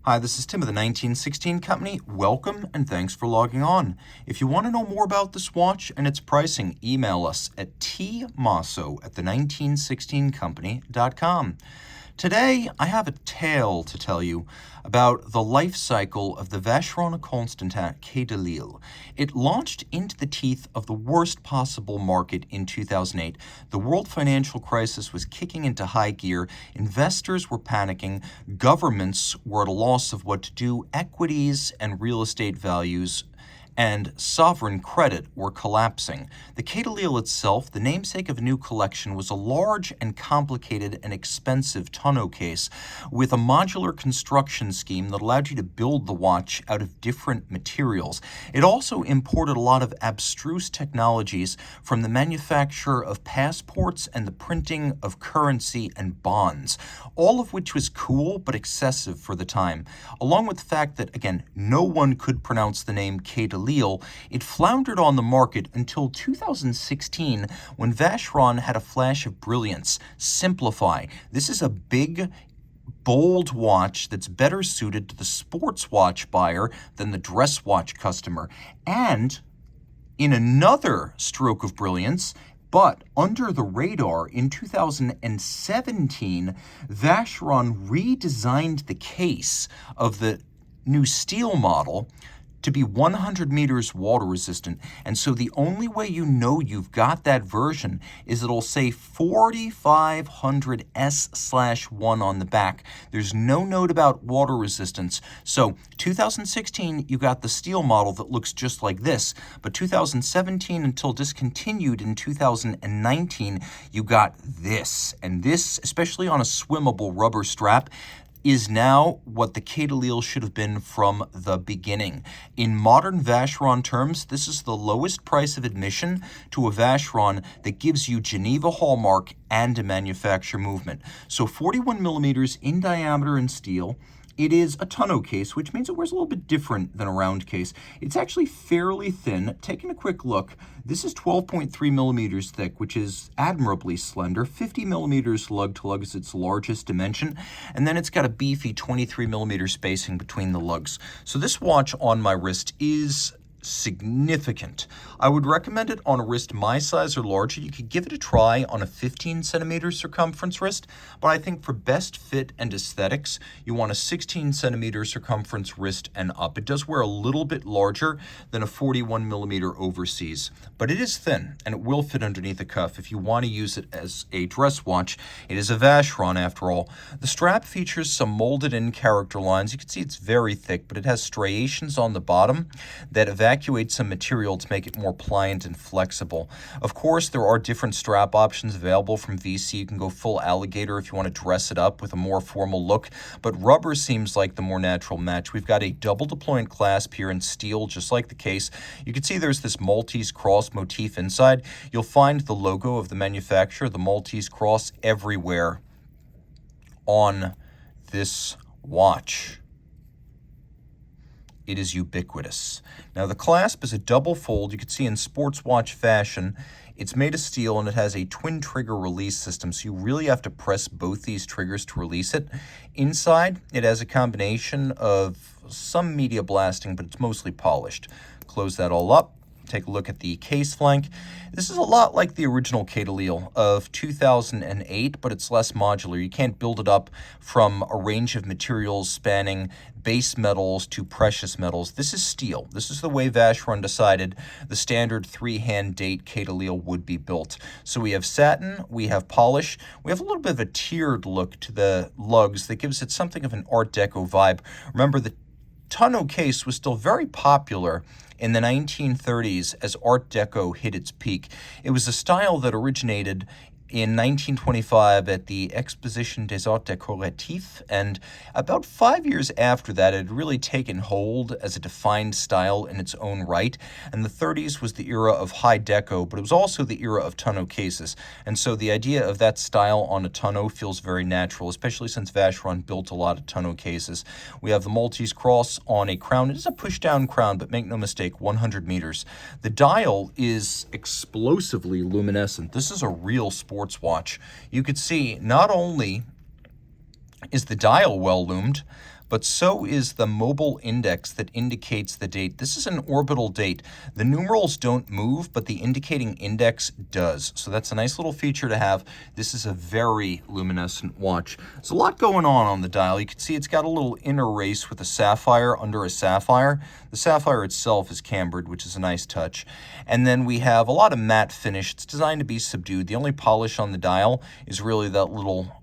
Hi, this is Tim of the 1916 Company. Welcome and thanks for logging on. If you want to know more about this watch and its pricing, email us at tmosso@the1916company.com. Today, I have a tale to tell you about the life cycle of the Vacheron Constantin Quai. It launched into the teeth of the worst possible market in 2008. The world financial crisis was kicking into high gear, investors were panicking, governments were at a loss of what to do, equities and real estate values and sovereign credit were collapsing. The Quai itself, the namesake of a new collection, was a large and complicated and expensive tonneau case with a modular construction scheme that allowed you to build the watch out of different materials. It also imported a lot of abstruse technologies from the manufacture of passports and the printing of currency and bonds, all of which was cool but excessive for the time, along with the fact that, again, no one could pronounce the name Quai. It floundered on the market until 2016 when Vacheron had a flash of brilliance. Simplify. This is a big, bold watch that's better suited to the sports watch buyer than the dress watch customer. And in another stroke of brilliance, but under the radar, in 2017, Vacheron redesigned the case of the new steel model to be 100 meters water resistant. And so the only way you know you've got that version is it'll say 4500S/1 on the back. There's no note about water resistance. So 2016, you got the steel model that looks just like this. But 2017 until discontinued in 2019, you got this. And this, especially on a swimmable rubber strap, is now what the Quai should have been from the beginning. In modern Vacheron terms, this is the lowest price of admission to a Vacheron that gives you Geneva hallmark and a manufacture movement. So 41 millimeters in diameter in steel. It is a tonneau case, which means it wears a little bit different than a round case. It's actually fairly thin. Taking a quick look, this is 12.3 millimeters thick, which is admirably slender. 50 millimeters lug-to-lug is its largest dimension, and then it's got a beefy 23 millimeter spacing between the lugs. So this watch on my wrist is significant. I would recommend it on a wrist my size or larger. You could give it a try on a 15 centimeter circumference wrist, but I think for best fit and aesthetics, you want a 16 centimeter circumference wrist and up. It does wear a little bit larger than a 41 millimeter overseas, but it is thin and it will fit underneath the cuff if you want to use it as a dress watch. It is a Vacheron after all. The strap features some molded in character lines. You can see it's very thick, but it has striations on the bottom that evacuate some material to make it more pliant and flexible. Of course, there are different strap options available from VC. You can go full alligator if you want to dress it up with a more formal look, but rubber seems like the more natural match. We've got a double deployant clasp here in steel, just like the case. You can see there's this Maltese cross motif inside. You'll find the logo of the manufacturer, the Maltese cross, everywhere on this watch. It is ubiquitous. Now, the clasp is a double fold. You can see in sports watch fashion, it's made of steel and it has a twin trigger release system, so you really have to press both these triggers to release it. Inside, it has a combination of some media blasting, but it's mostly polished. Close that all up. Take a look at the case flank. This is a lot like the original Quai of 2008, but it's less modular. You can't build it up from a range of materials spanning base metals to precious metals. This is steel. This is the way Vacheron decided the standard three-hand date Quai would be built. So we have satin, we have polish, we have a little bit of a tiered look to the lugs that gives it something of an Art Deco vibe. Remember, the tonneau case was still very popular in the 1930s as Art Deco hit its peak. It was a style that originated in 1925 at the Exposition des Arts Décoratifs, and about 5 years after that, it had really taken hold as a defined style in its own right. And the 30s was the era of high deco, but it was also the era of tonneau cases. And so the idea of that style on a tonneau feels very natural, especially since Vacheron built a lot of tonneau cases. We have the Maltese cross on a crown. It is a push-down crown, but make no mistake, 100 meters. The dial is explosively luminescent. This is a real sports watch. You could see not only is the dial well loomed, but so is the mobile index that indicates the date. This is an orbital date. The numerals don't move, but the indicating index does. So that's a nice little feature to have. This is a very luminescent watch. There's a lot going on the dial. You can see it's got a little inner race with a sapphire under a sapphire. The sapphire itself is cambered, which is a nice touch. And then we have a lot of matte finish. It's designed to be subdued. The only polish on the dial is really that little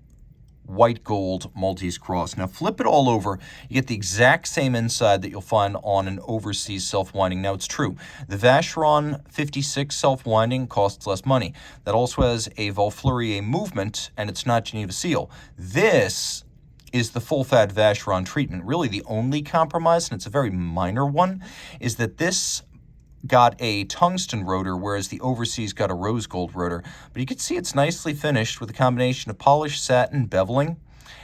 white gold Maltese cross. Now flip it all over, you get the exact same inside that you'll find on an overseas self-winding. Now it's true, the Vacheron 56 self-winding costs less money. That also has a Vacheron movement, and it's not Geneva seal. This is the full-fat Vacheron treatment. Really the only compromise, and it's a very minor one, is that this got a tungsten rotor, whereas the overseas got a rose gold rotor. But you can see it's nicely finished with a combination of polished satin beveling,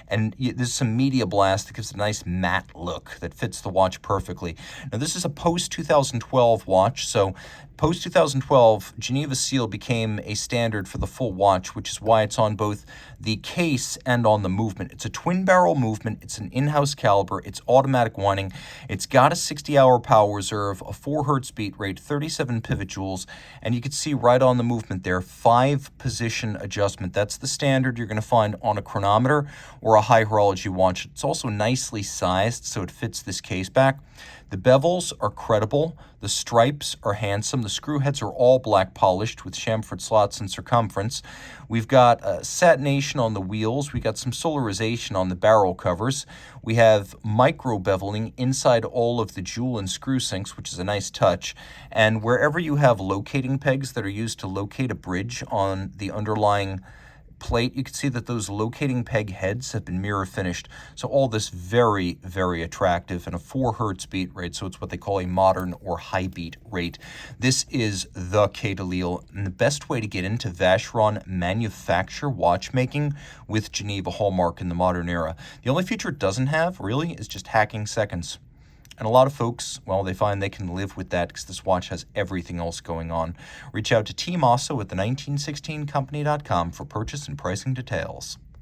and there's some media blast that gives it a nice matte look that fits the watch perfectly. Now this is a post-2012 watch, so post-2012, Geneva seal became a standard for the full watch, which is why it's on both the case and on the movement. It's a twin-barrel movement. It's an in-house caliber. It's automatic winding. It's got a 60-hour power reserve, a 4 hertz beat rate, 37 pivot joules, and you can see right on the movement there, 5-position adjustment. That's the standard you're going to find on a chronometer or a high horology watch. It's also nicely sized, so it fits this case back. The bevels are credible. The stripes are handsome. The screw heads are all black polished with chamfered slots in circumference. We've got satination on the wheels. We got some solarization on the barrel covers. We have micro beveling inside all of the jewel and screw sinks, which is a nice touch. And wherever you have locating pegs that are used to locate a bridge on the underlying plate, you can see that those locating peg heads have been mirror finished. So all this very, very attractive, and a 4 hertz beat rate, so it's what they call a modern or high beat rate. This is the Quai de Lille, and the best way to get into Vacheron manufacture watchmaking with Geneva hallmark in the modern era. The only feature it doesn't have, really, is just hacking seconds. And a lot of folks, well, they find they can live with that because this watch has everything else going on. Reach out to Team Mosso at the 1916company.com for purchase and pricing details.